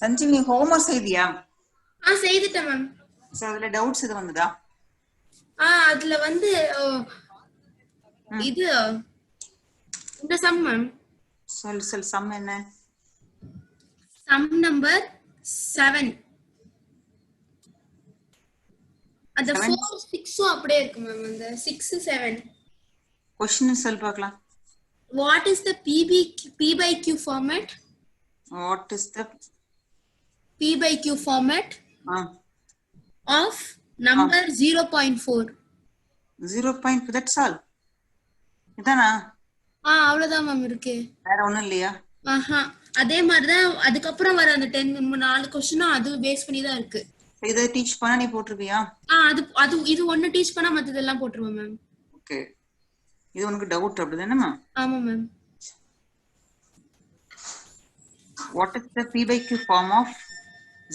Sanjeevi homework செய்தியா? செய்துட்டேன் ma'am. So அதுல doubts இது வந்ததா? அதுல வந்து இது இந்த சம் மேம். சொல் சம் என்ன? Sum number 7. அந்த 4 6 அப்படியே இருக்கு மேம். அந்த 6 7 क्वेश्चन சொல் பார்க்கலாம். What is the P by Q format? What is the P by Q format of number 0.4? 0.4, that's all. இதானா? அவ்வளவுதான் மேம் இருக்கு. வேற ஒண்ணும் இல்லையா? அதே மாதிரி தான் அதுக்கு அப்புறம் வர அந்த 4 क्वेश्चन அது பேஸ் பண்ணி தான் இருக்கு. இத டீச் பண்ணா நீ போட்டுருவியா? அது இது ஒண்ணு டீச் பண்ணா மத்ததெல்லாம் போட்டுருவேன் மேம். ஓகே. இது உனக்கு டவுட் அப்படிதானே? ஆமா ma'am. What is the P by Q form of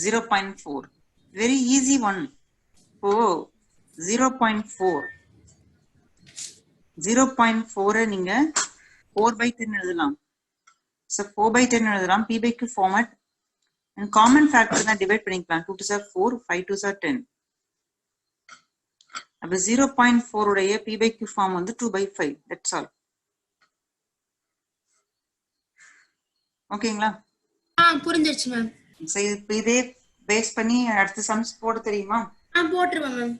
0.4? Very easy one. Oh, 0.4. 0.4 நீங்க 4/10 எழுதலாம். So 4/10 எழுதலாம். P by Q format and common factor தான் டிவைட் பண்ணிக்கலாம். 2 2s are 4, 5 2s are 10. அப்ப 0.4 உடைய P by Q form வந்து 2/5. That's all. ஓகேங்களா? புரிஞ்சிருச்சு மேம். சரி, இதே பேஸ் பண்ணி அடுத்த சம்ஸ் போட தெரியுமா? போட்டுருவேன் ma'am.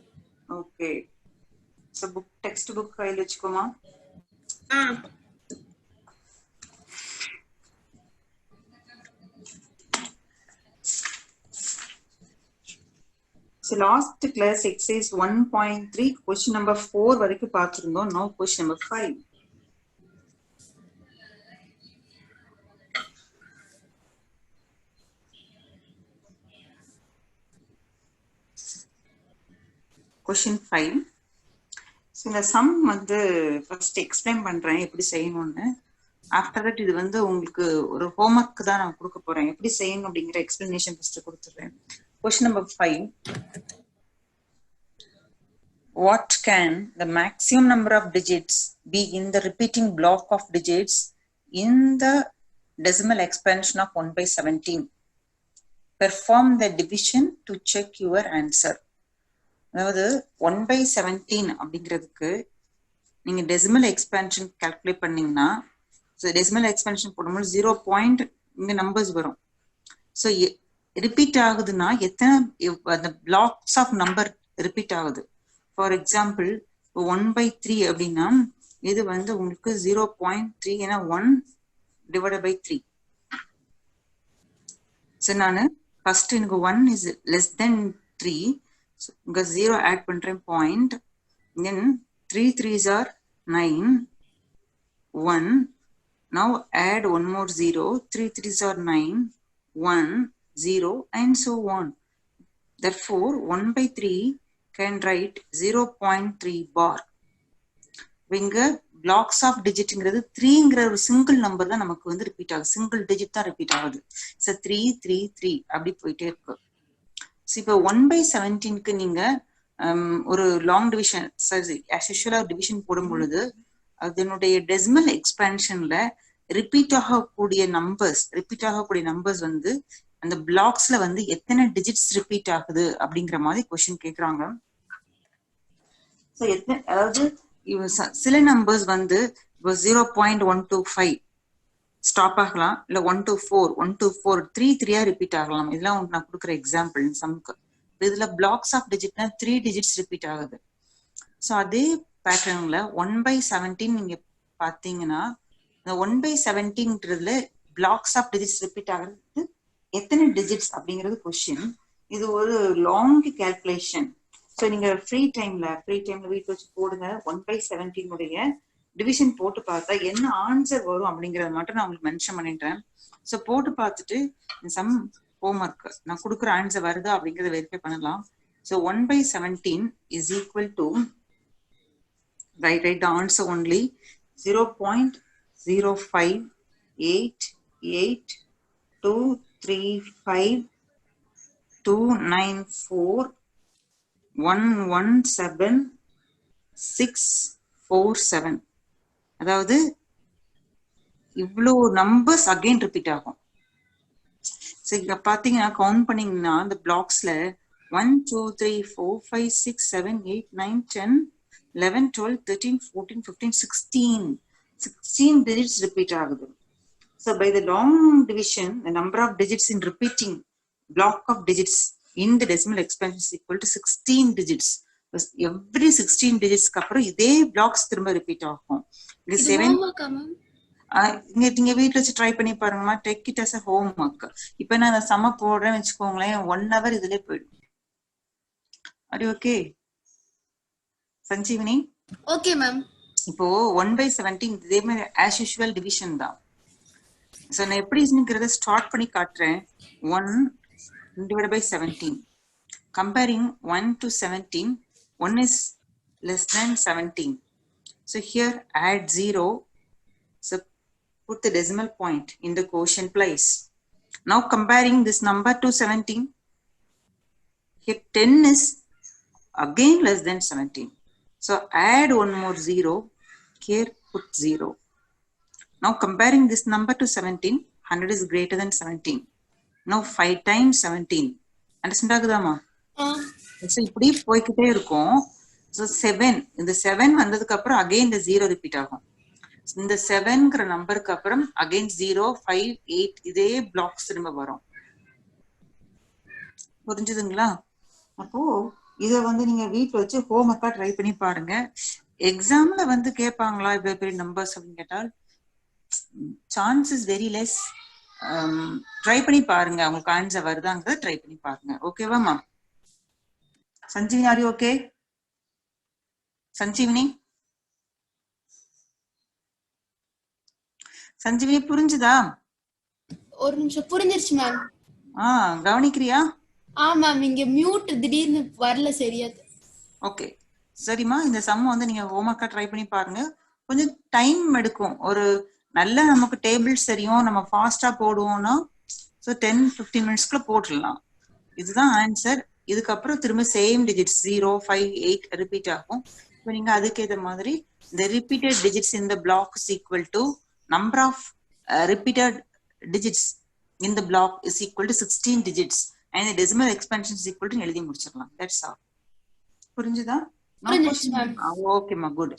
Okay. So text book கையில வச்சுக்கோமா. So last class exercise 1.3 question number 4 வரைக்கும் பார்த்திருந்தோம். Now question number 5. Question 5. So இந்த sum வந்து first explain பண்றேன் எப்படி செய்யணும்னு. After that இது வந்து உங்களுக்கு ஒரு homework தான் நான் கொடுக்க போறேன். எப்படி செய்யணும் அப்படிங்கிற explanation first கொடுத்துறேன். Question number 5. What can the maximum number of digits be in the repeating block of digits in the decimal expansion of 1/17? Perform the division to check your answer. அதாவது 1/17 அப்படிங்கிறதுக்கு நீங்க டெசிமல் எக்ஸ்பேன்ஷன் கால்குலேட் பண்ணீங்கன்னா, so decimal expansion போடும்போது 0. இங்க numbers வரும். So repeat ஆகுதுன்னா எத்தனை அந்த பிளாக்ஸ் ஆஃப் நம்பர் ரிப்பீட் ஆகுது. ஃபார் எக்ஸாம்பிள் 1/3 அப்படின்னா இது வந்து உங்களுக்கு 0.3, ஏன்னா 1/3. ஸோ நான் ஃபர்ஸ்ட் எனக்கு 1 இஸ் லெஸ் தென் 3, இங்க 0 ஆட் பண்றேன் point. Then 3 3s are 9, 1. Now add one more 0. 3 3s are 9, 1 0 and so on. Therefore 1/3 can write 0.3 bar. இங்க blocks of digitங்கிறது 3ங்கிற ஒரு சிங்கிள் நம்பர் தான் நமக்கு வந்து ரிப்பீட் ஆகுது. சிங்கிள் டிஜிட் தான் ரிப்பீட் ஆகுது. ஸோ 3 3 3 அப்படி போயிட்டே இருக்கு. இப்போ 1/17க்கு நீங்க ஒரு long division as usual division போடும் பொழுது அதனுடைய டெசிமல் எக்ஸ்பான்ஷன்ல ரிப்பீட் ஆகக்கூடிய நம்பர்ஸ் வந்து அந்த பிளாக்ஸ்ல வந்து எத்தனை டிஜிட்ஸ் ரிப்பீட் ஆகுது அப்படிங்கிற மாதிரி கொஸ்டின் கேக்குறாங்க. ஸோ அதாவது சில நம்பர்ஸ் வந்து 0.125 ஸ்டாப் ஆகலாம், இல்ல 1 to 4 1 to 4 3 3 ரிப்பீட் ஆகலாம். இதெல்லாம் உங்களுக்கு நான் கொடுக்குற எக்ஸாம்பிள் சம்க்கு. இதுல பிளாக்ஸ் ஆஃப் டிஜிட்னா 3 டிஜிட்ஸ் ரிப்பீட் ஆகுது. ஸோ அதே பேட்டர்ன்ல 1/17 நீங்க பாத்தீங்கன்னா இந்த 1/17ன்றதுல பிளாக்ஸ் ஆஃப் டிஜிட்ஸ் ரிப்பீட் ஆகுறது எத்தனை டிஜிட்ஸ் அப்படிங்கிறது கொஸ்டின். இது ஒரு லாங் கால்குலேஷன். ஸோ நீங்க ஃப்ரீ டைம்ல வீட்டு வச்சு போடுங்க. 1/17 உடைய டிவிஷன் போட்டு பார்த்தா என்ன ஆன்சர் வரும் அப்படிங்கறத மட்டும் நான் உங்களுக்கு மென்ஷன் பண்ணிட்டேன். ஸோ போட்டு பார்த்துட்டு சம் ஹோம்ஒர்க் நான் கொடுக்குற ஆன்சர் வருதா அப்படிங்கறத வெரிஃபை பண்ணலாம். So 1/17 is equal to write the answer only 0.05882352117 அதாவது இவ்வளவு நம்பர்ஸ் அகைன் ரிப்பீட் ஆகும். சரி இங்க பாத்தீங்கன்னா கவுண்ட் பண்ணீங்கன்னா அந்த பிளாக்ஸ்ல 1 2 3 4 5 6 7 8 9 10 11 12 13 14 15 16 digits repeat ஆகுது. So by the long division, the number of digits in repeating block of digits in the decimal expansion is equal to 16 digits. Every 16 digits அப்புறம் இதே blocks திரும்ப repeat ஆகும். இது homework-ஆ மேம்? நீங்க வீட்டுல வச்சு ட்ரை பண்ணி பாருங்கம்மா. Take it as a homework. இப்ப நான் சம போடுறேன்னு வச்சுக்கோங்களேன், 1 hour இதுலயே போயிடும். Are you okay? Sanjeevini? Okay ma'am. இப்போ 1/17 இதே மாதிரி as usual division தான். So நான் எப்படிங்கிறத ஸ்டார்ட் பண்ணி காட்டுறேன். 1 divided by 17. Comparing 1 to 17, 1 is less than 17. So here add 0. So put the decimal point in the quotient place. Now comparing this number to 17, here 10 is again less than 17. So add one more 0. Here put 0. Now comparing this number to 17, 100 is greater than 17. Now 5 times 17. Understand ஆகுதாமா? So இப்படி போய்க்கிட்டே இருக்கும். So 7, இந்த 7 வந்ததுக்கு அப்புறம் again இந்த 0 repeat ஆகும். இந்த 7ங்கிற நம்பருக்கு அப்புறம் again 0, 5, 8 இதே பிளாக்ஸ் திரும்ப வரும். புரிஞ்சுதுங்களா? அப்போ இத வந்து நீங்க வீட்டுல வச்சு ஹோம்ஒர்க்கா ட்ரை பண்ணி பாருங்க. எக்ஸாம்ல வந்து கேட்பாங்களா இவ்வளவு பெரிய நம்பர்ஸ் அப்படின்னு கேட்டால் chance is very less. Try பண்ணி பாருங்க, உங்களுக்கு ஆன்சர் வருதாங்கிறத ட்ரை பண்ணி பாருங்க. ஓகேவாமா? Sanjeevini are you okay? Sanjeevini Sanjeevini புரிஞ்சுதா? ஒரு நிமிஷம், புரிஞ்சிருச்சு மேம். கவனிக்கிறியா? மேம் இங்க மியூட் திடீர்னு வரல சரியா. ஓகே சரிம்மா, இந்த சம் வந்து நீங்க ஹோம்ஒர்க்கா ட்ரை பண்ணி பாருங்க. கொஞ்சம் டைம் எடுக்கும். ஒரு நல்ல நமக்கு டேபிள்ஸ் தெரியும், நம்ம ஃபாஸ்டா போடுவோம்னா 10-15 மினிட்ஸ்க்குள்ள போட்டுடலாம். இதுதான் ஆன்சர். இதுக்கப்புறம் திரும்ப சேம் டிஜிட்ஸ் 0, 5, 8 ரிப்பீட் ஆகும். இப்போ நீங்க அதுக்கேற்ற மாதிரி இந்த repeated digits in the block is equal to number of repeated digits in the block is equal to 16 digits and the decimal expansion is equal to எழுதி முடிச்சிடலாம். That's all. புரிஞ்சுதா? Okay ma, good.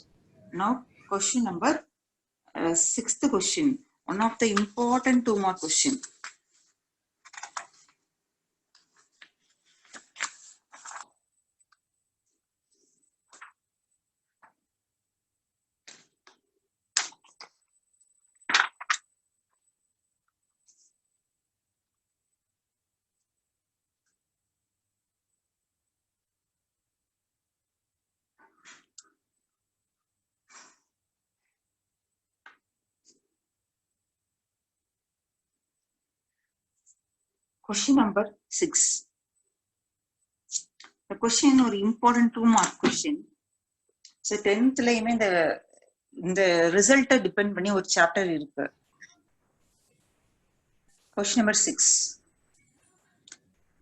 Now question number 6th question, one of the important 2 mark question. Question number 6. The question ஒரு important 2 mark question. So 10th லயுமே இந்த ரிசல்ட்டை depend பண்ணி ஒரு chapter இருக்கு. Question number 6.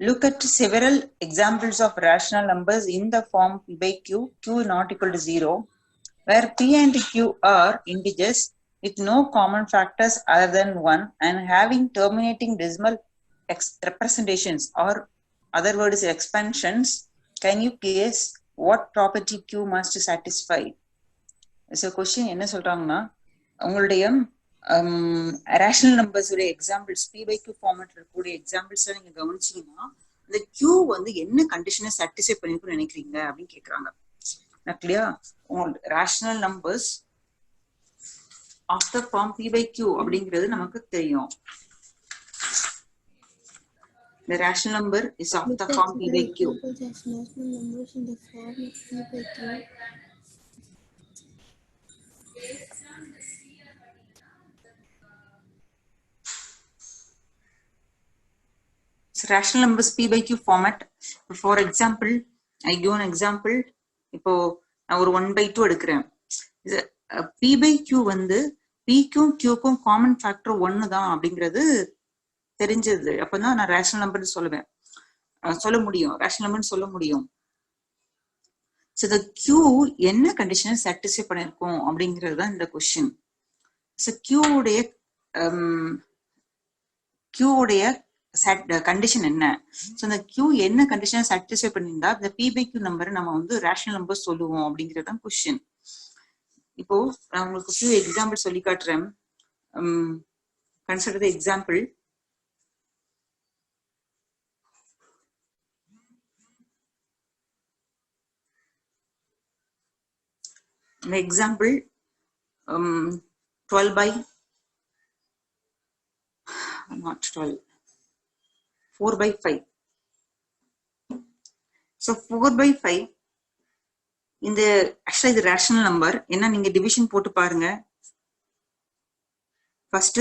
Look at several examples of rational numbers in the form p by q, q not equal to 0, where p and q are integers with no common factors other than 1 and having terminating decimal representations, or other word is expansions. Can you guess what property q must satisfy? So question என்ன சொல்றாங்கன்னா, உங்களுடைய rational numbers உடைய examples p by q ஃபார்மேட்ல இருக்கக்கூடிய examples நீங்க கவனிச்சீங்கன்னா இந்த q வந்து என்ன கண்டிஷனை சாட்டிஸ்ஃபை பண்ணிருக்குன்னு நினைக்கிறீங்க அப்படின்னு கேக்குறாங்க. கிளியா? Rational numbers of the form p by q அப்படிங்கிறது நமக்கு தெரியும். The rational number is of the form p by q. So rational numbers p by q format. For example, I give an example. இப்போ நான் ஒரு 1/2 எடுக்கிறேன். p by q வந்து p க்கும் q க்கும் காமன் ஃபேக்டர் 1 தான் அப்படிங்கிறது தெரிஞ்சது. அப்பதான் நான் ரேஷனல் நம்பர் சொல்ல முடியும், ரேஷனல் நம்பர் சொல்ல முடியும். So the q என்ன கண்டிஷனை சாட்டிஸ்ஃபை பண்ணிருக்கும் அப்படிங்கிறது தான் இந்த கொஸ்டின். So q உடைய கண்டிஷன் என்ன. ஸோ இந்த Q என்ன கண்டிஷனை சாட்டிஸ்ஃபை பண்ணியிருந்தா இந்த P by Q நம்பரை நம்ம வந்து ரேஷனல் நம்பர் சொல்லுவோம் அப்படிங்கிறது தான் கொஸ்டின். இப்போ நான் உங்களுக்கு Q எக்ஸாம்பிள் சொல்லி காட்டுறேன். Consider the example. இந்த example 12 by not 12 4 by 5. So 4 by 5 இந்த ஆக்சுவலா இது ரேஷனல் நம்பர். என்ன நீங்க டிவிஷன் போட்டு பாருங்க. ஃபர்ஸ்ட்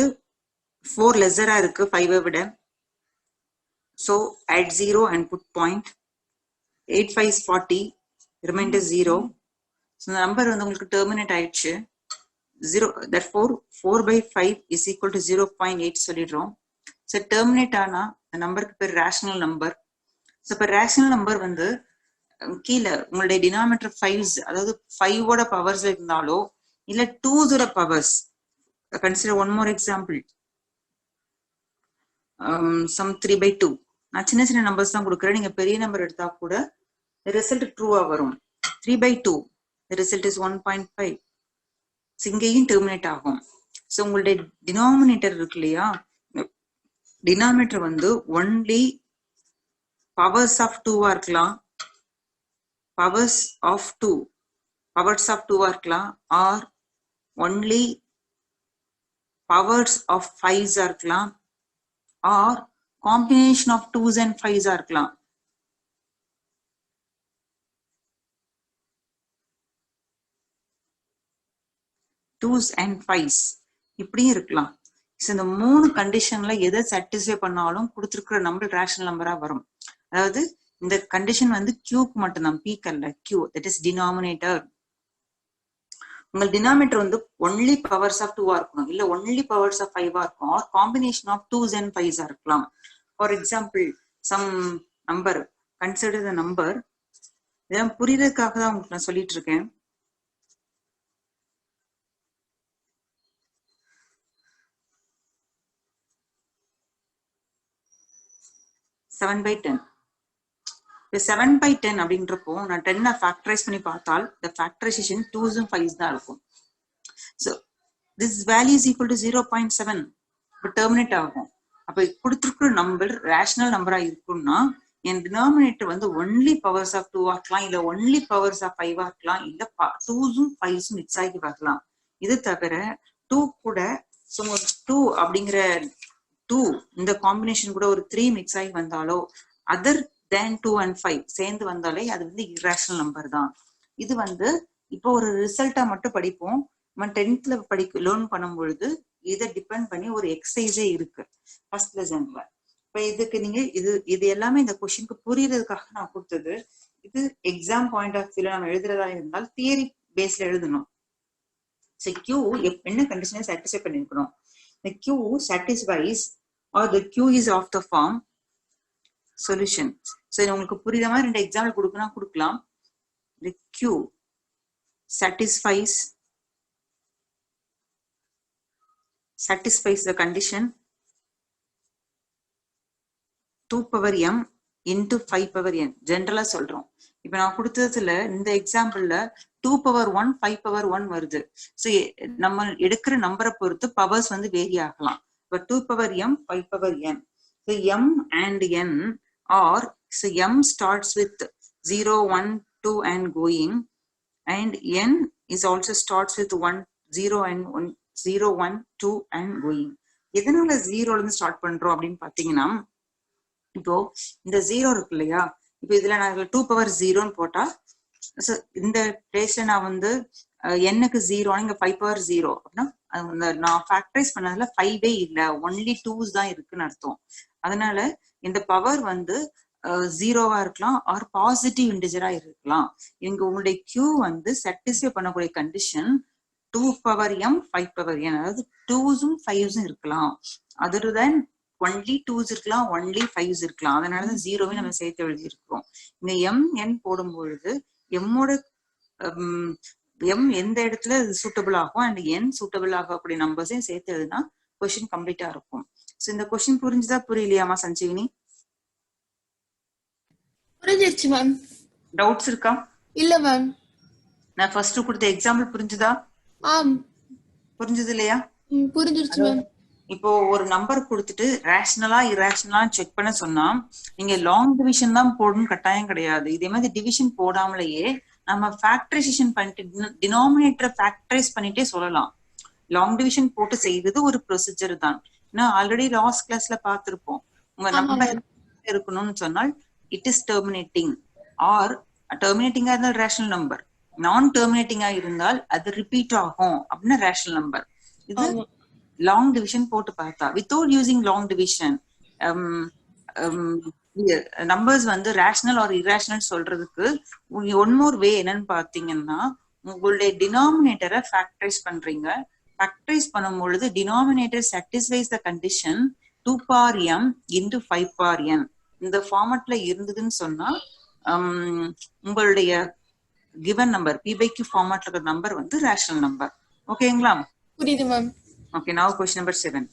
4 லெஸரா இருக்கு 5 விட. So add 0 and put point. 8 5 is 40. Remainder 0. So the number வந்து உங்களுக்கு terminate ஆயிடுச்சு. 0 therefore 4 by 5 is equal to 0.8 சொல்லிடுறோம். So terminate ஆனா the நம்பருக்கு பேர் ரேஷனல் நம்பர். So இப்போ ரேஷனல் நம்பர் வந்து கீழே உங்களுடைய டினாமினேட்டர் 5s அதாவது 5ஓட பவர்ஸ் இருந்தாலோ இல்ல 2s powers. Consider one more example. Sum 3 by 2. நான் சின்ன சின்ன நம்பர்ஸ் தான் கொடுக்குறேன். நீங்க பெரிய நம்பர் எடுத்தா கூட ரிசல்ட் ட்ரூவா வரும். 3 by 2 the result is 1.5. இங்கேயும் டெர்மினேட் ஆகும். ஸோ உங்களுடைய டினாமினேட்டர் இருக்கு இல்லையா, டினாமினேட்டர் வந்து ஒன்லி பவர்ஸ் ஆஃப் 2வா இருக்கலாம், பவர்ஸ் ஆஃப் 2வா இருக்கலாம், R only powers of 5s இருக்கலாம், R combination of 2s and 5s இருக்கலாம். Twos and 5s இப்படியும் இருக்கலாம். இந்த 3 கண்டிஷன்ல எதை சாட்டிஸ்ஃபை பண்ணாலும் கொடுத்திருக்கிற நம்பர் ரேஷனல் நம்பரா வரும். அதாவது இந்த கண்டிஷன் வந்து Qக்கு மட்டும்தான், Pக்கு அல்ல. Q that is denominator. உங்கள் டினாமினேட்டர் வந்து ஒன்லி பவர்ஸ் ஆஃப் 2வா இருக்கணும், இல்ல ஒன்லி பவர்ஸ் ஆஃப் 5வா இருக்கும், R combination of 2s and 5s இருக்கலாம். For example sum number, consider the number. இதெல்லாம் புரியறதுக்காக தான் உங்களுக்கு நான் சொல்லிட்டு இருக்கேன். Seven by 10. இப்போ 7 by 10 அப்படின்றப்போ நான் 10 ஃபேக்டரைஸ் பண்ணி பார்த்தால் the factorization 2s and 5s தான் இருக்கும். So this value is equal to 0.7. இப்போ டெர்மினேட் ஆகும். அப்போ கொடுத்துருக்குற நம்பர் ரேஷனல் நம்பரா இருக்கும்னா என் டினாமினேட்டர் வந்து ஒன்லி பவர்ஸ் ஆஃப் 2வா இருக்கலாம், இல்ல ஒன்லி பவர்ஸ் ஆஃப் 5வா இருக்கலாம், இல்ல 2s 5s மிக்ஸ் ஆகி வரலாம். இது தவிர 2 கூட 2 அப்படிங்கிற 2 இந்த காம்பினேஷன் கூட ஒரு 3 மிக்ஸ் ஆகி வந்தாலோ, அதர் தேன் 2 and 5 சேர்ந்து வந்தாலே அது வந்து இரேஷனல் நம்பர் தான். இது வந்து இப்போ ஒரு ரிசல்ட்டா மட்டும் படிப்போம். நம்ம 10th லேர்ன் பண்ணும் பொழுது இதை டிபெண்ட் பண்ணி ஒரு எக்ஸசைஸே இருக்கு ஃபர்ஸ்ட் லெசன்ல. இப்ப இதுக்கு நீங்க இது எல்லாமே இந்த கொஸ்டினுக்கு புரியறதுக்காக நான் கொடுத்தது. இது எக்ஸாம் பாயிண்ட் ஆஃப் வியூல நம்ம எழுதுறதா இருந்தால் தியரி பேஸ்ல எழுதணும். So Q என்ன கண்டிஷனை சாட்டிஸ்ஃபை பண்ணிருக்கணும். The Q satisfies or the Q is of the form solution. So உங்களுக்கு புரியுற மாதிரி 2 எக்ஸாம்பிள் கொடுக்கலாம். The Q satisfies the condition 2 power m into 5 power n. ஜெனரலா சொல்றோம். இப்ப நான் கொடுத்ததுல இந்த எக்ஸாம்பிள்ல 2 power 1 5 power 1 வருது. ஸோ நம்ம எடுக்கிற நம்பரை பொறுத்து பவர்ஸ் வந்து வேரி ஆகலாம். இப்போ 2 power m 5 power n. So m and n are, so m starts with 0 1 2 and going, and n is also starts with 1 0 and 1 0 1 2 and going. எதனால 0ல இருந்து ஸ்டார்ட் பண்றோம் அப்படின்னு பாத்தீங்கன்னா, இப்போ இந்த 0 இருக்கு இல்லையா, இப்போ இதுல நான் 2 power 0ன்னு போட்டா இந்த பிளேஸ்ல நான் வந்து n-க்கு 0 இங்க 5 power 0 அப்படின்னா நான் ஃபேக்டரைஸ் பண்ணதுல 5 இல்ல, ஒன்லி 2s தான் இருக்குன்னு அர்த்தம். அதனால இந்த பவர் வந்து 0வா இருக்கலாம் ஆர் பாசிட்டிவ் இன்டிஜரா இருக்கலாம். இங்க உங்களுடைய Q வந்து சாட்டிஸ்ஃபை பண்ணக்கூடிய condition 2 power m 5 power n, அதாவது 2s 5s இருக்கலாம். அதர் தென் ஒன்லி 2s இருக்கலாம், ஒன்லி 5s இருக்கலாம். அதனாலதான் 0வே நம்ம சேர்த்து எழுதி இருக்கிறோம். இங்க m n போடும் பொழுது எம்மோட m எந்த இடத்துல சூட்டபிள் ஆகும் அண்ட் n சூட்டபிள் ஆகக்கூடிய நம்பர்ஸையும் சேர்த்து எழுதுனா கொஸ்டின் கம்ப்ளீட்டா இருக்கும். சோ இந்த क्वेश्चन புரிஞ்சுதா புரியலையாமா சஞ்சீவினி? புரிஞ்சிருச்சு மேம். டவுட்ஸ் இருக்கா? இல்ல மேம். நான் ஃபர்ஸ்ட் கொடுத்த எக்ஸாம்பிள் புரிஞ்சுதா? ஆம். புரிஞ்சது இல்லையா? புரிஞ்சிருச்சு மேம். இப்போ ஒரு நம்பர் கொடுத்துட்டு ரேஷனலா இரேஷனலா செக் பண்ண சொன்னா நீங்க லாங் டிவிஷன் தான் போடணும்னு கட்டாயம் கிடையாது. இதே மாதிரி டிவிஷன் போடாமலேயே நம்ம ஃபேக்டரைசேஷன் பண்ணிட்டு டினாமினேட்டரை ஃபேக்டரைஸ் பண்ணிட்டே சொல்லலாம். லாங் டிவிஷன் போட்டு செய்வது ஒரு ப்ரொசீஜர் தான். ஏன்னா ஆல்ரெடி லாஸ்ட் கிளாஸ்ல பார்த்திருப்போம். உங்க நம்பர் இருக்கணும்னு சொன்னால் இட் இஸ் டெர்மினேட்டிங் ஆர் டெர்மினேட்டிங்கா இருந்தால் ரேஷனல் நம்பர், நான் டெர்மினேட்டிங்கா இருந்தால் அது ரிப்பீட் ஆகும் அப்படின்னா ரேஷனல் நம்பர். இது லாங் டிவிஷன் போட்டு பார்த்தா without using long division numbers வந்து ரேஷனல் ஆர் இரேஷனல் சொல்றதுக்கு ஒன் மோர் வே என்னன்னு பாத்தீங்கன்னா உங்களுடைய டினாமினேட்டரை ஃபேக்டரைஸ் பண்றீங்க. ஃபேக்டரைஸ் பண்ணும் பொழுது denominator satisfies the condition 2 power m into 5 power n இந்த ஃபார்மட்ல இருந்ததுன்னு சொன்னா உங்களுடைய given நம்பர் p/q ஃபார்மட்ல இருக்கிற நம்பர் வந்து ரேஷனல் நம்பர். ஓகேங்களா? புரியுது ma'am. Okay, now question number 7.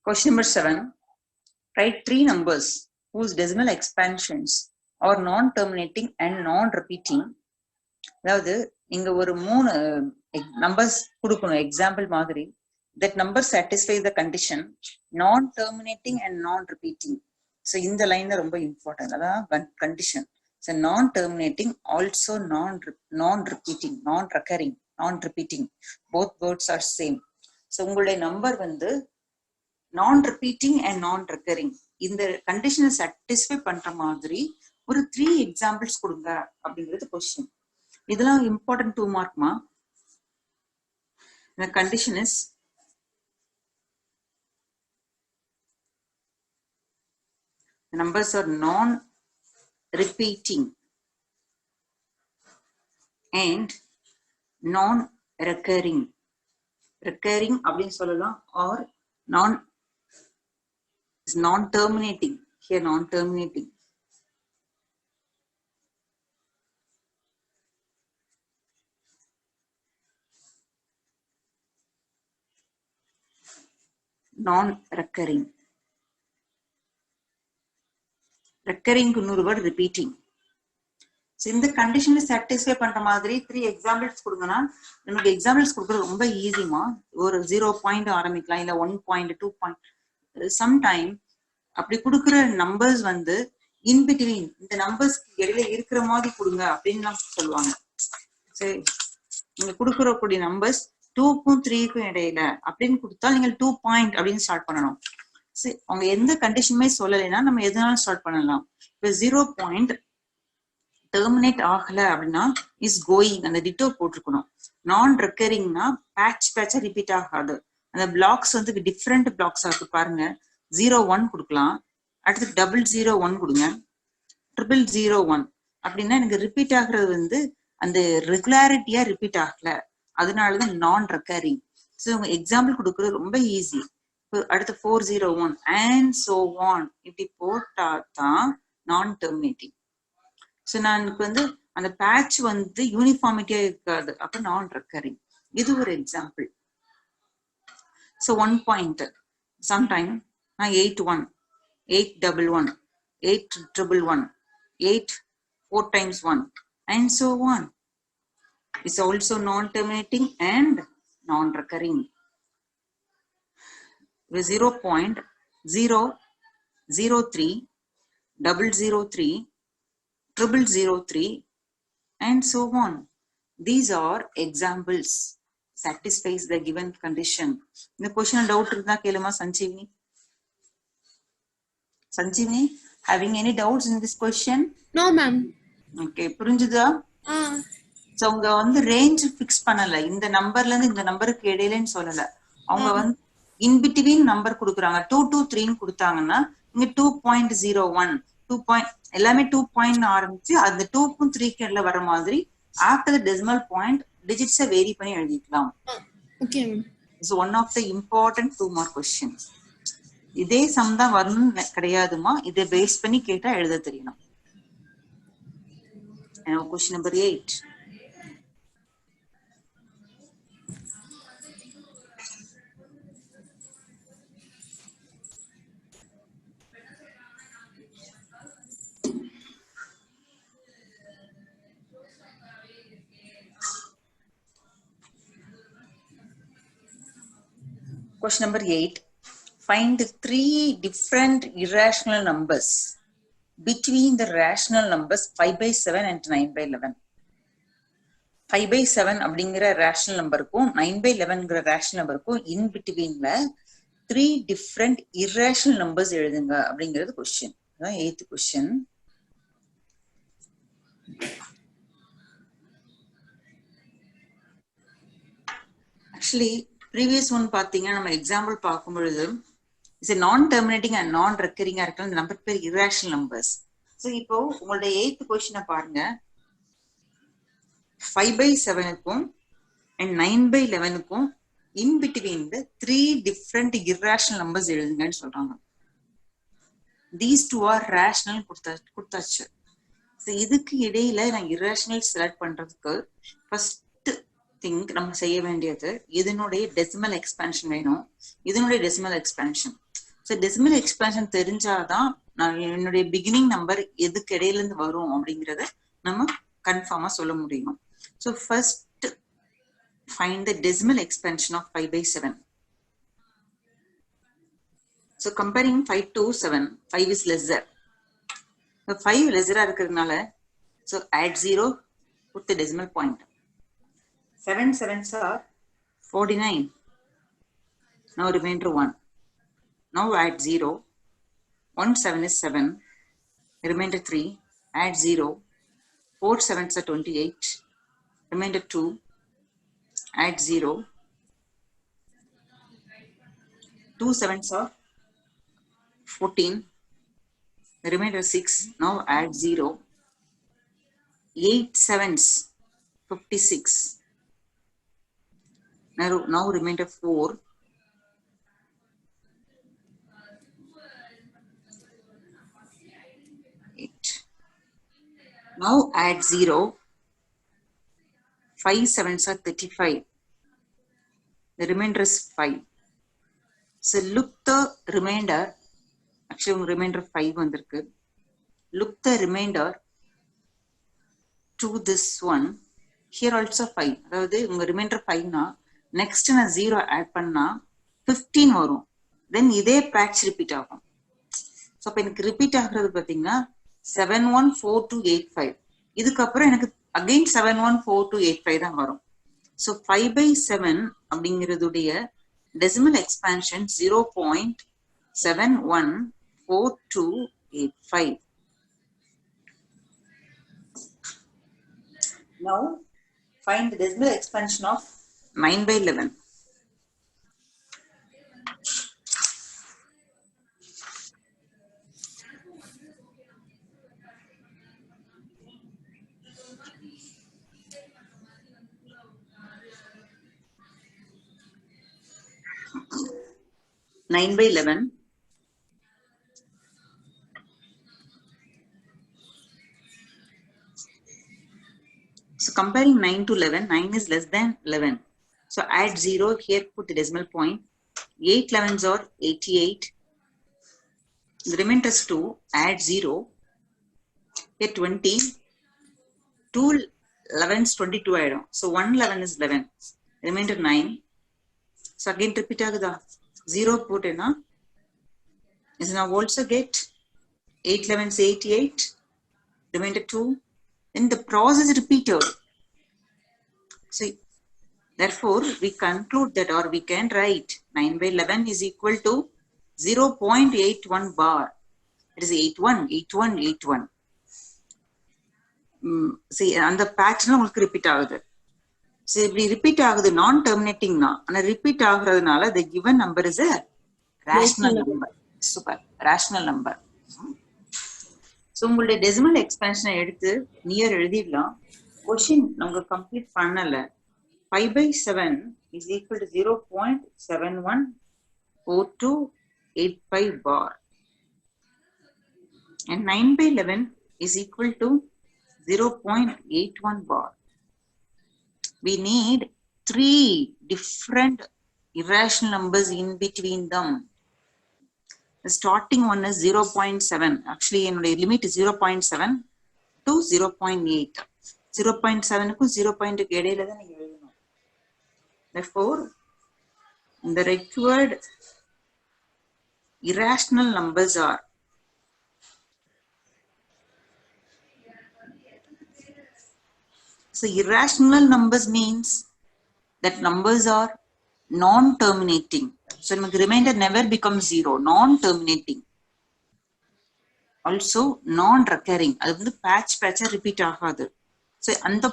Question number 7. Write 3 numbers whose decimal expansions are non-terminating and non-repeating. அதாவது இங்க ஒரு 3 நம்பர்ஸ் கொடுக்கணும் எக்ஸாம்பிள் மாதிரி. That number satisfy the condition non-terminating and non-repeating. So இந்த லைன்ல ரொம்ப இம்பார்ட்டன்ட். அதான் condition. So non-terminating, also non-repeating, non-recurring, non-repeating. Both words are same. So உங்களுடைய நம்பர் வந்து non-repeating and non-recurring இந்த கண்டிஷனை சாட்டிஸ்ஃபை பண்ற மாதிரி ஒரு 3 எக்ஸாம்பிள்ஸ் கொடுங்க அப்படிங்கிறது கொஸ்டின். இதெல்லாம் important 2 மார்க்மா. The condition is the numbers are non-repeating and non-recurring. Recurring அப்படின்னு சொல்லலாம் or non-terminating. Here non-terminating. Non-recurring. Recurring இன்னொரு word repeating. So இந்த கண்டிஷனை சாட்டிஸ்ஃபை பண்ற மாதிரி 3 எக்ஸாம்பிள்ஸ் கொடுங்கன்னா நமக்கு எக்ஸாம்பிள்ஸ் கொடுக்கறது ரொம்ப ஈஸிமா. ஒரு 0 பாயிண்ட் ஆரம்பிக்கலாம், இல்ல 1 பாயிண்ட் 2 பாயிண்ட். சம்டைம் அப்படி கொடுக்குற நம்பர்ஸ் வந்து இன்பிட்வீன் இந்த நம்பர்ஸ் இடையில இருக்கிற மாதிரி கொடுங்க அப்படின்னு சொல்லுவாங்க. சரி, நீங்க கொடுக்கறக்கூடிய நம்பர்ஸ் 2க்கும் 3க்கும் இடையில அப்படின்னு கொடுத்தா நீங்க 2 பாயிண்ட் அப்படின்னு ஸ்டார்ட் பண்ணணும். சரி, அவங்க எந்த கண்டிஷனுமே சொல்லலைன்னா நம்ம எதனாலும் ஸ்டார்ட் பண்ணலாம். இப்ப 0 பாயிண்ட் டெர்மினேட் ஆகல அப்படின்னா இஸ் கோயிங் அந்த டிட்டோ போட்டிருக்கணும். நான் ரெக்கரிங்னா பேட்சா ரிப்பீட் ஆகாது. அந்த பிளாக்ஸ் வந்து டிஃப்ரெண்ட் பிளாக்ஸா இருக்கு பாருங்க. 01 கொடுக்கலாம், அடுத்து 001 கொடுங்க, 001 அப்படின்னா எனக்கு ரிப்பீட் ஆகுறது வந்து அந்த ரெகுலாரிட்டியா ரிப்பீட் ஆகல, அதனாலதான் நான் ரெக்கரிங். ஸோ உங்க எக்ஸாம்பிள் கொடுக்கறது ரொம்ப ஈஸி. அடுத்து 401 and so on இப்படி போட்டா தான் நான் டெர்மினேட்டிங். ஸோ நான் வந்து அந்த பேட்ச் வந்து யூனிஃபார்மிட்டியா இருக்காது, அப்ப நான் ரெக்கரிங். இது ஒரு எக்ஸாம்பிள். ஸோ 1 பாயிண்ட் சம்டைம் நான் 81, 811, 811, 8 4 times 1 and so on. It's also non-terminating and non-recurring. 0.003, 003, 0003 and so on. These are examples. Satisfies the given condition. இந்த question doubt இருந்தா கேளுமா Sanjeevani. Sanjeevani, having any doubts in this question? No ma'am. Okay, புரிஞ்சுதா? So உங்க வந்து range fix பண்ணல, இந்த நம்பர்ல இருந்து இந்த நம்பருக்கு இடையிலன்னு சொல்லல. அவங்க வந்து in between நம்பர் கொடுக்குறாங்க 2 to 3 கொடுத்தாங்கன்னா இங்க 2.01 எல்லாமே 2 ஆரம்பிச்சு அந்த 2க்கும் 3க்கும் இடையில வர மாதிரி ஆஃப்டர் த டெசிமல் பாயிண்ட் டிஜிட்ஸை வேரி பண்ணி எழுதிக்கலாம். Okay ma'am. It's one of the important 2 mark question. இதே சம் தான் வரணும்னு கிடையாதுமா, இதை பேஸ் பண்ணி கேட்டா எழுத தெரியணும். Question number 8. Question number 8. Find 3 different irrational numbers between the rational numbers 5/7 and 9/11. 5/7 அப்படிங்கிற rational numberக்கும் 9/11ங்கிற rational numberக்கும் in betweenல 3 different irrational numbers எழுதுங்க அப்படிங்கிறது question. அதான் 8th question. Actually previous one பாத்தீங்கன்னா நம்ம எக்ஸாம்பிள் பார்க்கும் பொழுது இட்ஸ் நான் டெர்மினேட்டிங் அண்ட் நான் ரெக்கரிங்கா இருக்கிற இந்த நம்பர் பேர் irrational numbers. ஸோ இப்போ உங்களுடைய 8th கொஸ்டினை பாருங்க. 5/7க்கும் அண்ட் 9/11க்கும் இன் பிட்வீன்ல 3 different irrational numbers எழுதுங்கன்னு சொல்றாங்க. These 2 are rational கொடுத்தாச்சு. ஸோ இதுக்கு இடையில நான் irrational செலக்ட் பண்றதுக்கு ஃபர்ஸ்ட் திங்க் நம்ம செய்ய வேண்டியது இதனுடைய டெசிமல் எக்ஸ்பான்ஷன் வேணும். இதனுடைய decimal expansion. So decimal expansion தெரிஞ்சாதான் நான் என்னுடைய பிகினிங் நம்பர் எதுக்கு இடையில இருந்து வரும் அப்படிங்கறத நம்ம கன்ஃபார்மா சொல்ல முடியும். So first find the decimal expansion of 5/7. So comparing 5 to 7, 5 is lesser. 5 lesser இருக்கிறதுனால so add 0, put the decimal point. 7 sevens are 49. Now remainder 1. Now add 0. 1 7 is 7. Remainder 3. Add 0. 4 sevens are 28. Remainder 2. Add 0. 2 sevens are 14. Remainder 6. Now add 0. 8 sevens 56. Now remainder 4. Now add 0. 5 sevens are 35. The remainder is 5. So look the remainder. Actually remainder 5 vandirukku. Look the remainder to this one. Here also 5. அதாவது உங்க remainder 5 na next na 0 add பண்ணா 15 வரும். Then இதே patch repeat ஆகும். So அப்ப எனக்கு repeat ஆகுறது பாத்தீங்கன்னா 714285. இதுக்கப்புறம் எனக்கு again 714285 தான் வரும். So 5/7 அப்படிங்கிறதுடைய decimal expansion 0.714285. Now find the decimal expansion of 9/11. Nine by 11. So comparing 9 to 11, 9 is less than 11. So add 0 here, put the decimal point. 8 11s are 88. The remainder is 2. Add 0. Here 20. 2 11s 22 item. So 1 11 is 11. Remainder 9. So again repeat agada. 0 put in. Is now also get 8 11s 88. Remainder 2. Then the process is repeated. So therefore we conclude that, or we can write 9/11 is equal to 0.81 bar. It is 81 81 81. See and the pattern will repeat out. So இப்படி repeat ஆகுது non terminating தான், ஆனா repeat ஆகுறதுனால the given number is a rational number. Super, rational number. So உங்களுடைய decimal எக்ஸ்பேன்ஷனை எடுத்து near எழுதிடலாம். Question நம்ம கம்ப்ளீட் பண்ணல. 5/7 is equal to 0.714285 bar and 9/11 is equal to 0.81 bar. We need 3 different irrational numbers in between them. The starting one is 0.7. Actually, the limit is 0.7 to 0.8. 0.7 க்கு 0.8 க்கு இடையில தான் நீங்க எழுதணும். Therefore, the required irrational numbers are so irrational numbers means that numbers are non-terminating. So the remainder never becomes 0. Non-terminating. Also non-recurring. அது வந்து patch repeat ஆகாது. So அந்த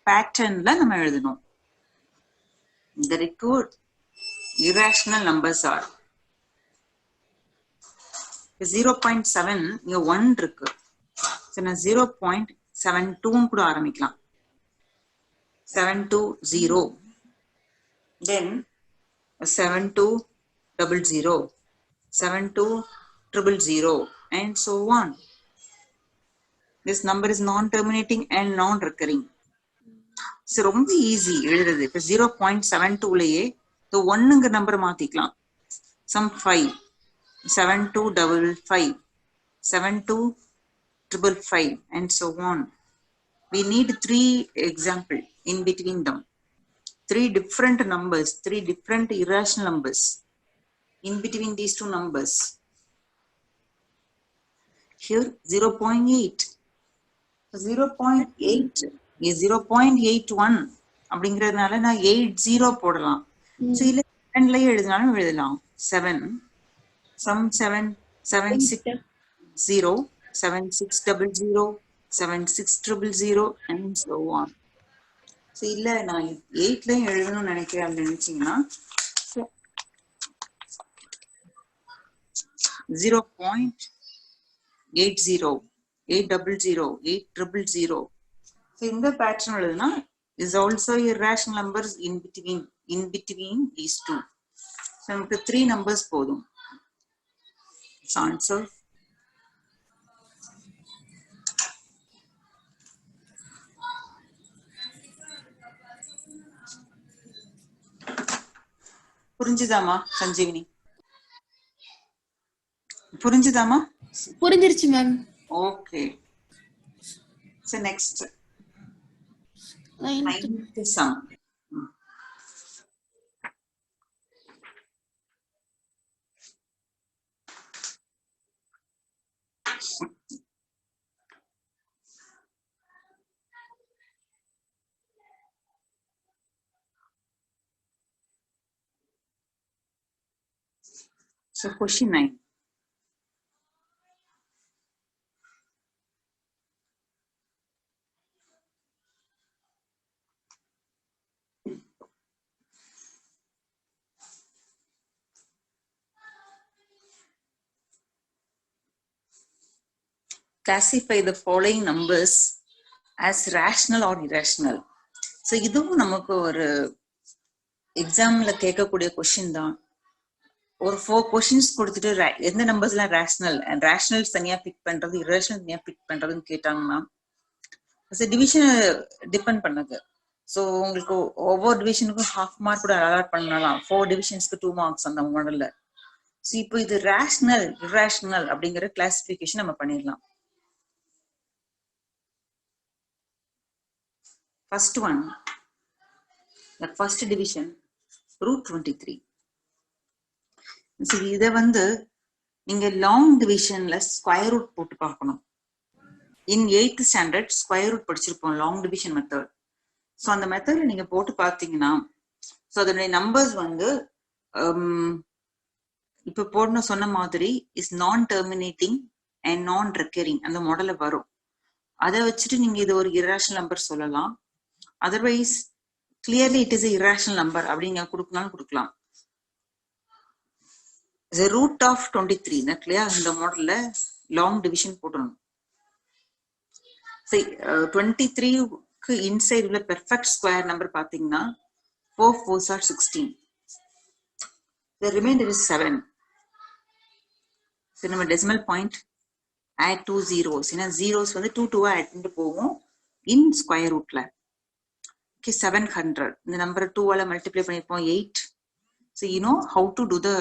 patternல நம்ம எழுதணும். The required irrational numbers are 0.7 இங்க 1 இருக்கு. So நான் 0.72 கூட ஆரம்பிக்கலாம். 720. Then 7200, 7200, and so on. This number is non-terminating and non-recurring. So ரொம்ப easy எழுதுறது. இப்போ 0.72லயே the 1ங்க நம்பர் மாத்திக்கலாம். Some 5, 7255, 72555, and so on. We need 3 examples in between them. 3 different numbers, 3 different irrational numbers in between these two numbers. Here 0.8. 0.8 is 0.81 அப்படிங்கிறதுனால நான் 80 போடலாம். So இல்ல 7ல எழுதினாலும் எழுதலாம். 7, some 7, 760, 7600, 7600, and so on. So இல்ல நான் 8லயும் எழுதணும்னு நினைக்கிறேன் அப்படின்னு நினைச்சீங்கன்னா 0.80, 800, 8000. So இந்த பேட்டர்ன் எழுதுனா is also irrational numbers in between these two. So நமக்கு 3 numbers போதும். So answer புரிஞ்சுதாமா Sanjeevani? புரிஞ்சுதாமா? புரிஞ்சிருச்சு ma'am. Okay. So next 9th sum. So question 9. Classify the following numbers as rational or irrational. So இதுவும் நமக்கு ஒரு எக்ஸாம்ல கேட்கக்கூடிய கொஸ்டின் தான். ஒரு 4 கொஸ்டின்ஸ் கொடுத்துட்டு எந்த நம்பர்ஸ் எல்லாம் ரேஷனல் அண்ட் ரேஷனல்ஸ் தனியா பிக் பண்றது, இரேஷனல் தனியா பிக் பண்றதுன்னு கேட்டாங்கன்னா டிவிஷன் டிபெண்ட் பண்ணுது. ஸோ உங்களுக்கு ஒவ்வொரு டிவிஷனுக்கும் ½ மார்க் கூட அலாட் பண்ணலாம். 4 டிவிஷன்ஸ்க்கு 2 மார்க்ஸ் அந்த மாடல்ல. ஸோ இப்போ இது ரேஷனல் இரேஷனல் அப்படிங்கிற கிளாசிபிகேஷன் நம்ம பண்ணிடலாம். First one, the first division, √23. So இதை வந்து நீங்க லாங் டிவிஷன்ல ஸ்கொயர் ரூட் போட்டு பார்க்கணும். இன் 8th ஸ்டாண்டர்ட் ஸ்கொயர் ரூட் படிச்சிருப்போம், லாங் டிவிஷன் மெத்தட். ஸோ அந்த மெத்தட்ல நீங்க போட்டு பார்த்தீங்கன்னா ஸோ அதனுடைய நம்பர்ஸ் வந்து இப்ப போடணும் சொன்ன மாதிரி இஸ் நான் டெர்மினேட்டிங் அண்ட் நான் ரெக்கரிங் அந்த மாடல்ல வரும். அதை வச்சுட்டு நீங்க இது ஒரு இரேஷனல் நம்பர் சொல்லலாம். Otherwise clearly it is a irrational number அப்படிங்க கொடுக்கலாம்னு கொடுக்கலாம். the root of 23 இல்லையா இந்த மாடல்ல long division போடணும். see 23 க்கு inside உள்ள perfect square number பாத்தீங்கன்னா 4 4s are 16. the remainder is 7. so நம்ம decimal point add 2 zeros. ஏன்னா zeros வந்து 2 2 add பண்ணிட்டு போகும் in square rootல. okay 700 இந்த நம்பரை 2 ஆல multiply பண்ணிருப்போம் 8. so you know how to do the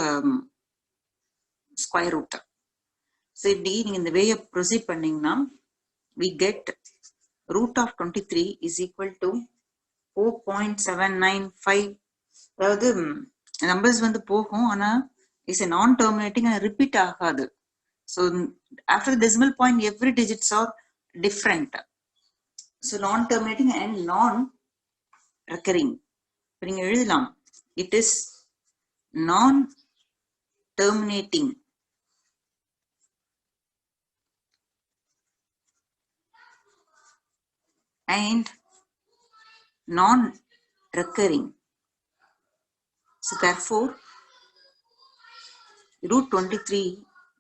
square root. so இப்படி நீங்க இந்த way proceed பண்ணீங்கன்னா we get root of 23 is equal to 4.795. அதாவது numbers வந்து போகும் ஆனா is a non terminating and repeat ஆகாது. so after the decimal point every digits are different. so non terminating and non recurring. நீங்க எழுதலாம் it is non terminating and non-recurring. So therefore, root 23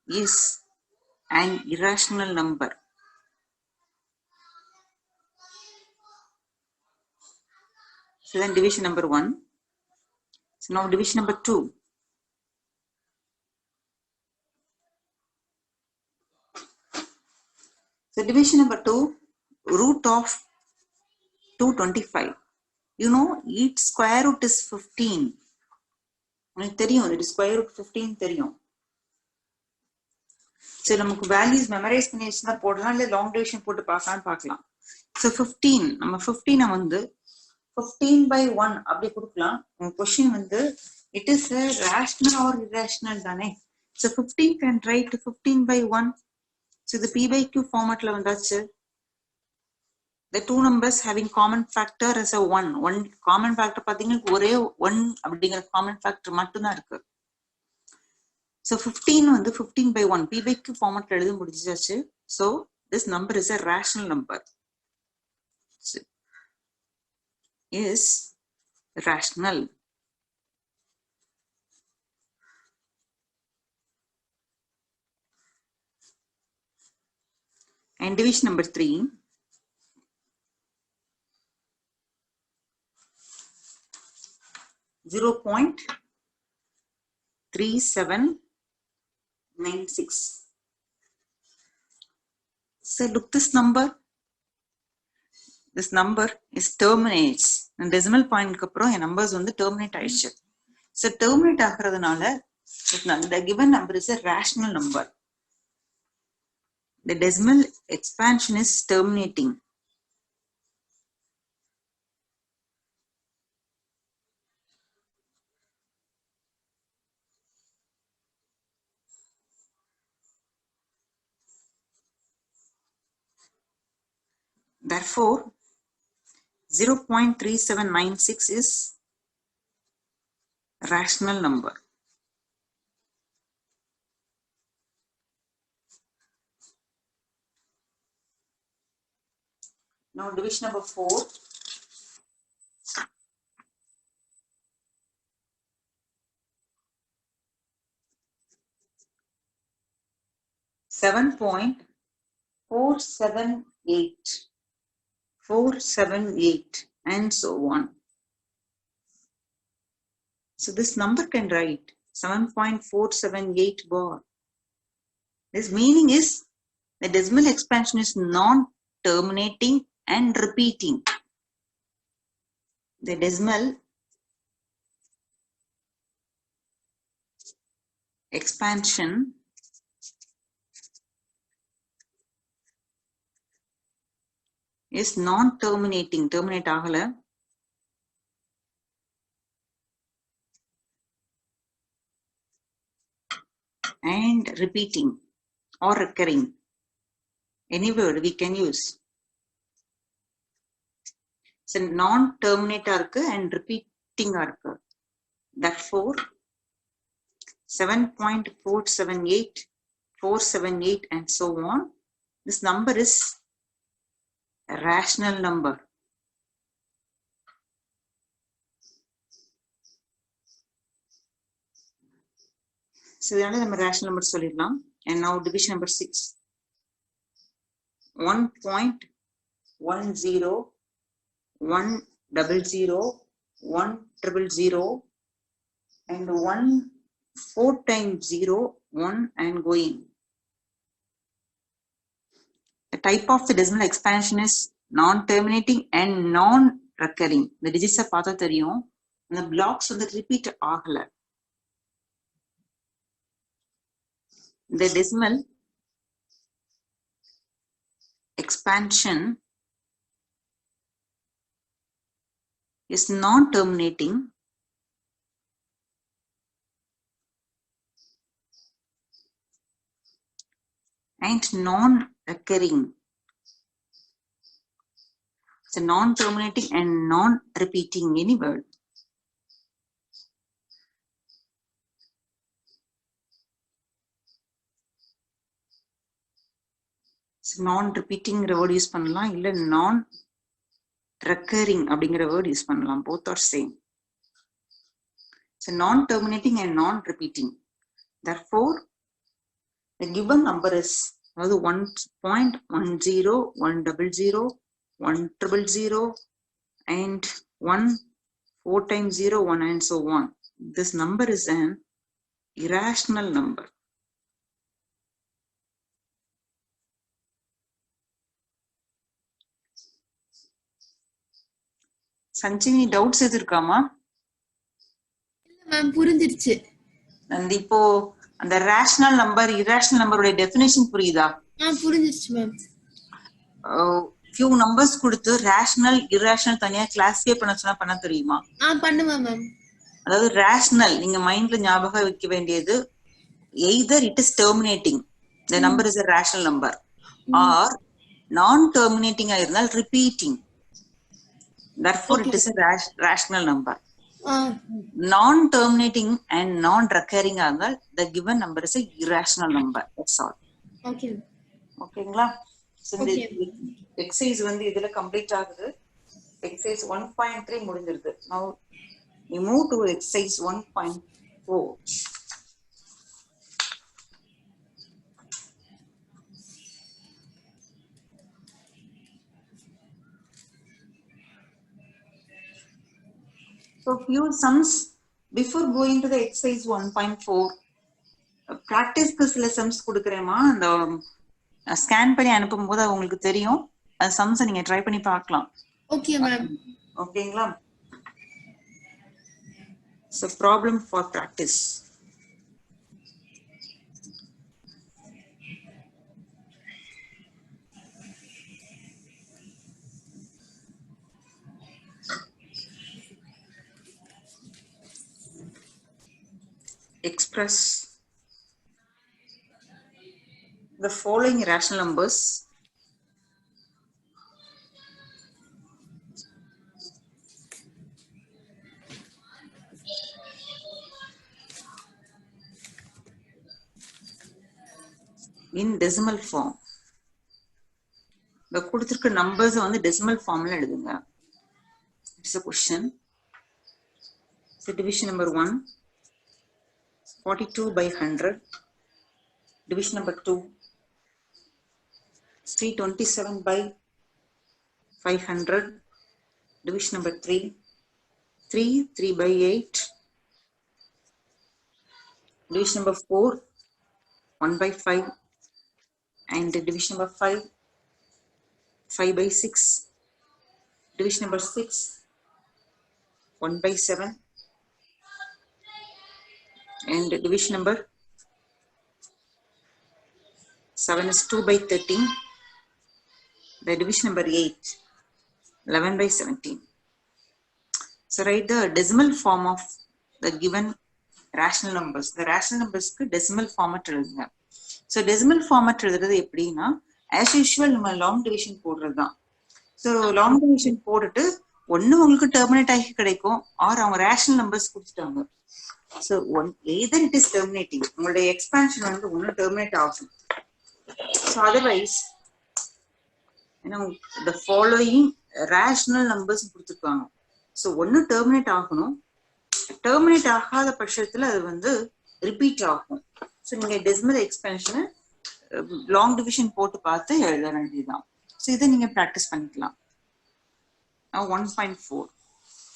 is an irrational number. So then division number 1. So now division number 2. So division number 2, root of 225. You know, each square root is 15. உங்களுக்கு தெரியும் it is square root 15 தெரியும். so நமக்கு values memorize பண்ணி வச்சுனா போடலாம் இல்ல long division போட்டு பார்க்கலாம். so 15 நம்ம 15 வந்து 15/1 அப்படி கொடுக்கலாம். உங்க question வந்து it is a rational or irrational தானே. so 15 can write 15/1. so the p by q formatல வந்தாச்சு. the two numbers having common factor is a 1. one common factor பாத்தீங்கன்னா ஒரே 1 அப்படிங்கிற common factor மட்டும் தான் இருக்கு. so 15 வந்து 15/1 p by q formatல எழுத முடிஞ்சாச்சு. so this number is a rational number. so, is rational. and division number 3. 0.3796. So look this number. This number is terminates. And decimal point க்கு அப்புறம் numbers வந்து terminate ஆயிடுச்சு. So terminate ஆகிறதுனால the given number is a rational number. The decimal expansion is terminating. Therefore, 0.3796 is rational number. Now division number 4. Seven point 478 and so on. So this number can write 7.478 bar. This meaning is the decimal expansion is non-terminating and repeating. The decimal expansion is non-terminating, terminate ஆகல, and repeating or recurring. Any word we can use. So non-terminate இருக்கு and repeating இருக்கு. Therefore, 7.478, 478 and so on. This number is a rational number. So இதனால நம்ம rational number சொல்லிடலாம். And now division number 6. 1.10 100 100 and 1 4 times 0 1 and going. The type of the decimal expansion is non-terminating and non-recurring. The digits பார்த்தா தெரியும். அந்த blocks வந்து repeat ஆகல. The decimal expansion is non-terminating and non-recurring. It's a non-terminating and non-repeating any word. It's non-repeating word use பண்ணலாம் இல்ல non-recurring அப்படிங்கிற word use பண்ணலாம். Both are same. It's a non-terminating and non-repeating. Therefore, the given number is 1.10 100 100 and 1 4 times 0 1 and so on. This number is an irrational number. Sanchini, doubts எதிர்க்காமா? Ma'am புரிஞ்சிருச்சு. And இப்போ அந்த rational number irrational number உடைய definition புரியுதா? புரிஞ்சிருச்சு ma'am. few numbers கொடுத்து rational irrational தனியா classify பண்ண சொன்னா பண்ண தெரியுமா? பண்ணுவேன் மேம். அதாவது rational நீங்க மைண்ட்ல ஞாபகம் வைக்க வேண்டியது either it is terminating, the number is a rational number, or non-terminating ஆ இருந்தால் repeating, therefore it is a rational number. Non-terminating and non-recurring ஆ இருந்தால் the given number is a irrational number. That's all. Okay. ஓகேங்களா? So the exercise வந்து இதுல complete ஆகுது. Exercise 1.3 முடிஞ்சிருது. Now we move to exercise 1.4. So few sums before going to the exercise 1.4. Practice சில sums கொடுக்கிறேமா, அந்த scan பண்ணி அனுப்பும்போது உங்களுக்கு தெரியும். அந்த சம்ஸ் நீங்க ட்ரை பண்ணி பார்க்கலாம். Okay ma'am. ஓகேங்களா? So problem for practice. Express the following rational numbers in decimal form. The கொடுத்திருக்க numbers வந்து decimal formல எழுதுங்க. It's a question. So division number 1, 42 by 100. Division number 2, 327 by 500. Division number 3, 3 by 8. Division number 4, 1 by 5. And division number 5, 5 by 6. Division number 6, 1 by 7. And division number 7 is 2 by 13. The division number 8, 11 by 17. So write the decimal form of the given rational numbers. The rational numbers ku decimal format எழுதுங்க. So decimal format எழுதுறது எப்படின்னா, as usual நம்ம long division போடுறது தான். So long division போட்டுட்டு ஒன்னு உங்களுக்கு terminate ஆகி கிடைக்கும், or அவங்க rational numbers கொடுத்துட்டாங்க. So either it is terminating, உங்களுடைய expansion வந்து ஒன்னு terminate ஆகும். So otherwise, the following rational numbers கொடுத்துருக்காங்க. So ஒன்னு terminate ஆகணும், terminate ஆகாத பட்சத்துல அது வந்து ரிப்பீட் ஆகும். ஸோ நீங்க டெசிமல் எக்ஸ்பென்ஷனை லாங் டிவிஷன் போட்டு பார்த்து எழுத வேண்டியதுதான். ஸோ இதை நீங்க ப்ராக்டிஸ் பண்ணிக்கலாம். 1.4